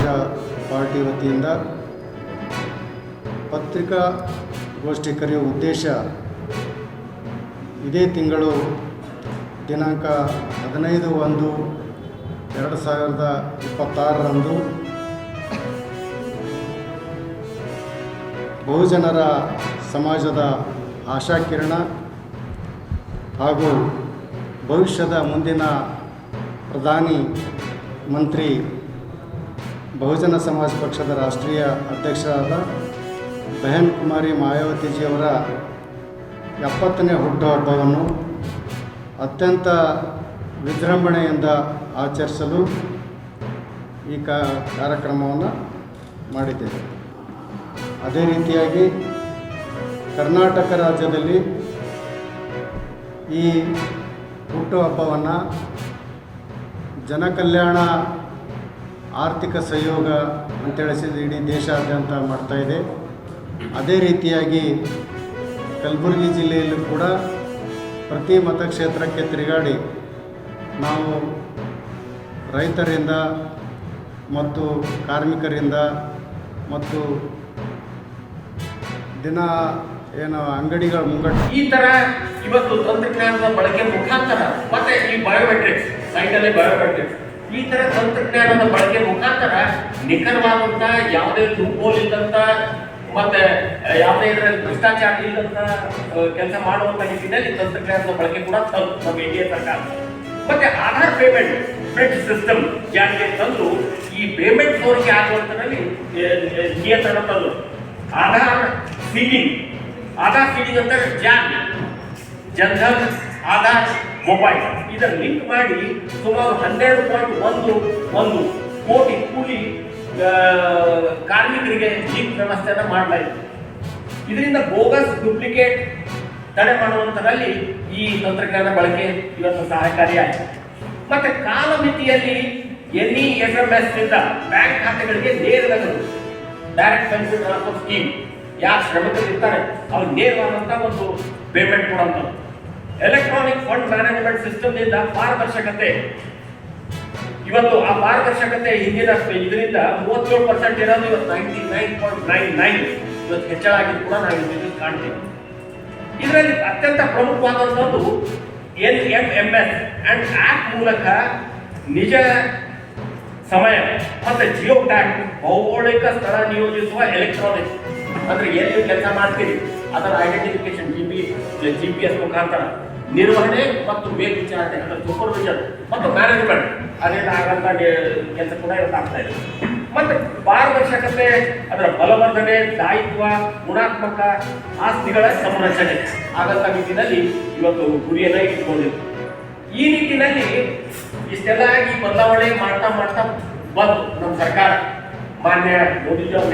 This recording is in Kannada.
ಸಮಾಜ ಪಾರ್ಟಿ ವತಿಯಿಂದ ಪತ್ರಿಕಾಗೋಷ್ಠಿ ಕರೆಯುವ ಉದ್ದೇಶ ಇದೇ ತಿಂಗಳು ದಿನಾಂಕ 15/1/2026 ಬಹುಜನರ ಸಮಾಜದ ಆಶಾಕಿರಣ ಹಾಗೂ ಭವಿಷ್ಯದ ಮುಂದಿನ ಪ್ರಧಾನಿ ಮಂತ್ರಿ ಬಹುಜನ ಸಮಾಜ ಪಕ್ಷದ ರಾಷ್ಟ್ರೀಯ ಅಧ್ಯಕ್ಷರಾದ ಬಹನ್ ಕುಮಾರಿ ಮಾಯಾವತಿಜಿಯವರ 70ನೇ ಹುಟ್ಟುಹಬ್ಬವನ್ನು ಅತ್ಯಂತ ವಿಜೃಂಭಣೆಯಿಂದ ಆಚರಿಸಲು ಈ ಕಾರ್ಯಕ್ರಮವನ್ನು ಮಾಡಿದ್ದೇವೆ. ಅದೇ ರೀತಿಯಾಗಿ ಕರ್ನಾಟಕ ರಾಜ್ಯದಲ್ಲಿ ಈ ಹುಟ್ಟುಹಬ್ಬವನ್ನು ಜನಕಲ್ಯಾಣ ಆರ್ಥಿಕ ಸಹಯೋಗ ಅಂತೇಳಿಸಿದ ಇಡೀ ದೇಶಾದ್ಯಂತ ಮಾಡ್ತಾಯಿದೆ. ಅದೇ ರೀತಿಯಾಗಿ ಕಲಬುರಗಿ ಜಿಲ್ಲೆಯಲ್ಲೂ ಕೂಡ ಪ್ರತಿ ಮತಕ್ಷೇತ್ರಕ್ಕೆ ತಿರುಗಾಡಿ ನಾವು ರೈತರಿಂದ ಮತ್ತು ಕಾರ್ಮಿಕರಿಂದ ಮತ್ತು ದಿನ ಅಂಗಡಿಗಳ ಮುಂಗಟ್ಟು ಈ ಥರ ಇವತ್ತು ತಂತ್ರಜ್ಞಾನದ ಬಳಕೆ ಮುಖಾಂತರ ಮತ್ತೆ ಈ ಬಯೋಮೆಟ್ರಿಕ್ಸ್ ಸೈಟಲ್ಲಿ ಬಯೋಮೆಟ್ರಿಕ್ಸ್ ಈ ಥರ ತಂತ್ರಜ್ಞಾನದ ಬಳಕೆ ಮುಖಾಂತರ ನಿಖರವಾದಂಥ ಯಾವುದೇ ಲೂಪೋಲ್ ಇದ್ದಂಥ ಮತ್ತೆ ಯಾವುದೇ ಇದರಲ್ಲಿ ಭ್ರಷ್ಟಾಚಾರ ಇಲ್ಲದಂಥ ಕೆಲಸ ಮಾಡುವಂಥ ನಿಟ್ಟಿನಲ್ಲಿ ತಂತ್ರಜ್ಞಾನದ ಬಳಕೆ ಕೂಡ ನಮ್ಮ ಇಂಡಿಯಾ ಸರ್ಕಾರ ಮತ್ತೆ ಆಧಾರ್ ಪೇಮೆಂಟ್ ಸಿಸ್ಟಮ್ ಜಾರಿಗೆ ತಂದು ಈ ಪೇಮೆಂಟ್ ಸೋರಿಕೆ ಆಗುವಂಥದ್ರಲ್ಲಿ ನಿಯಂತ್ರಣ ತಂದು ಆಧಾರ್ ಸೀಡಿಂಗ್ ಅಂತ ಜನ್ಧನ್ ಆಧಾರ್ ಮೊಬೈಲ್ ಇದನ್ನು ಲಿಂಕ್ ಮಾಡಿ ಸುಮಾರು 12.11 ಕೋಟಿ ಕೂಲಿ ಕಾರ್ಮಿಕರಿಗೆ ಲಿಂಕ್ ವ್ಯವಸ್ಥೆಯನ್ನು ಮಾಡಲಾಯಿತು. ಇದರಿಂದ ಬೋಗಸ್ ಡೂಪ್ಲಿಕೇಟ್ ತಡೆ ಮಾಡುವಂಥದ್ರಲ್ಲಿ ಈ ತಂತ್ರಜ್ಞಾನ ಬಳಕೆ ಇವತ್ತು ಸಹಕಾರಿಯಾಗಿದೆ. ಮತ್ತೆ ಕಾಲಮಿತಿಯಲ್ಲಿ NEFMS ನಿಂದ ಬ್ಯಾಂಕ್ ಖಾತೆಗಳಿಗೆ ನೇರ ನಗದು ಡೈರೆಕ್ಟ್ ಬೆನಿಫಿಟ್ ಟ್ರಾನ್ಸ್ಫರ್ ಸ್ಕೀಮ್ ಯಾರು ಶ್ರಮಿಕರು ಇರ್ತಾರೆ ಅವ್ರು ನೇರವಾದಂಥ ಒಂದು ಪೇಮೆಂಟ್ ಕೊಡುವಂಥದ್ದು. ಎಲೆಕ್ಟ್ರಾನಿಕ್ ಫಂಡ್ ಮ್ಯಾನೇಜ್ಮೆಂಟ್ ಸಿಸ್ಟಮ್ನಿಂದ ಪಾರದರ್ಶಕತೆ ಇವತ್ತು ಆ ಪಾರದರ್ಶಕತೆ ಹಿಂದಿನ ಇದರಿಂದ 37% ಇರೋದು ಇವತ್ತು 99.99 ಇವತ್ತು ಹೆಚ್ಚಳ ಆಗಿದ್ದು ಕೂಡ ನಾವು ಇಲ್ಲಿ ಕಾಣ್ತೀವಿ. ಇದರಲ್ಲಿ ಅತ್ಯಂತ ಪ್ರಮುಖವಾದಂಥದ್ದು NMMS ಅಂಡ್ ಆ್ಯಪ್ ಮೂಲಕ ನಿಜ ಸಮಯ ಮತ್ತೆ ಜಿಯೋ ಟ್ಯಾಗ್ ಭೌಗೋಳಿಕ ಸ್ಥಳ ನಿಯೋಜಿಸುವ ಎಲೆಕ್ಟ್ರಾನಿಕ್ಸ್ ಅಂದ್ರೆ ಎಲ್ಲಿ ಕೆಲಸ ಮಾಡ್ತೀರಿ ಅದರ ಐಡೆಂಟಿಫಿಕೇಶನ್ GPS ಮುಖಾಂತರ ನಿರ್ವಹಣೆ ಮತ್ತು ಮೇಲ್ವಿಚಾರಣೆ ಅಂದರೆ ಸೂಪರ್ವಿಷನ್ ಮತ್ತು ಮ್ಯಾನೇಜ್ಮೆಂಟ್ ಅದರಿಂದ ಆಗಂತ ಕೆಲಸ ಕೂಡ ಇವತ್ತು ಆಗ್ತಾ ಇದೆ. ಮತ್ತೆ ಪಾರದರ್ಶಕತೆ ಅದರ ಬಲವರ್ಧನೆ ದಾಯಿತ್ವ ಗುಣಾತ್ಮಕ ಆಸ್ತಿಗಳ ಸಂರಚನೆ ಆಗಂತ ನಿಟ್ಟಿನಲ್ಲಿ ಇವತ್ತು ಗುರಿಯನ್ನು ಇಟ್ಕೊಂಡಿದೆ. ಈ ನಿಟ್ಟಿನಲ್ಲಿ ಇಷ್ಟೆಲ್ಲ ಈ ಬದಲಾವಣೆ ಮಾಡ್ತಾ ಬಂದು ನಮ್ಮ ಸರ್ಕಾರ ಮಾನ್ಯ ಮೋದಿಜಿ ಅವರ